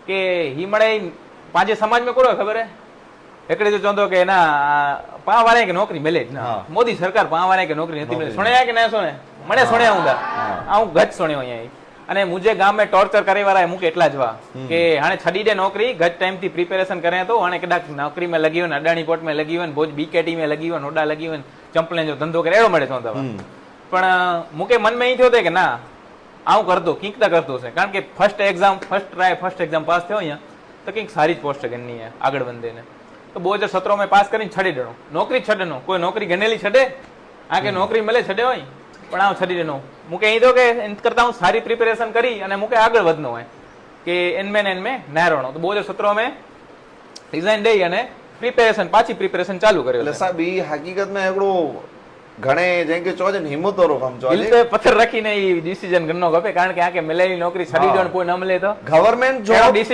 કે ही મળે પાંચે સમાજમાં કોરો ખબર હે એકડે જો ચોંધો કે ના પા વાળે કે નોકરી મળે જ ના મોદી સરકાર પા વાળે કે નોકરી નથી મળે સુણ્યા કે ના સુણે મળે સુણ્યા હું હું ગજ સુણ્યો અહીંયા અને મુજે ગામ में टॉर्चर करे वाला मुके એટલા જ વા કે હાણે છડી દે નોકરી ગજ ટાઈમ થી પ્રિપેરેશન કરે તો હાણે કદાચ નોકરી में लगी હોય અડાણી પોર્ટ में लगी હોય ભોજ બીકેટી में लगी હોય નોડા लगी હોય ચંપલે જો ધંધો કરે એવો મળે ચોંધા પણ મુકે મન में ઈ થયો કે ના આવું કરતો કિંકતા કરતો છે કારણ કે ફર્સ્ટ એક્ઝામ પાસ થયો અહીંયા તો કંઈક સારી જ પોસ્ટ ગણની હે આગળ વંદે ને તો 2017 में પાસ કરીને છડી દેણો નોકરી છડનો કોઈ નોકરી ગણેલી છડે આ કે નોકરી મળે છડે હોય પણ આવું છડી દેનો મુકે અહીં તો કે એમ કરતા હું સારી પ્રિપેરેશન કરી અને મુકે આગળ વધનો હોય કે એનમે ના રહેવાનો તો 2017 में રિઝાઇન દઈ અને પાછી પ્રિપેરેશન ચાલુ કર્યો એટલે સાહેબ ઈ હકીકતમાં એકડો ઘણે જેમ કે ચોજે હિંમત વાળો કામ ચોજે દિલ પે પથ્થર રાખીને ઈ ડિસિઝન ગણનો ગપે કારણ કે આ કે મળેલી નોકરી છડી દેણ કોઈ ન મળે તો ગવર્નમેન્ટ જોબ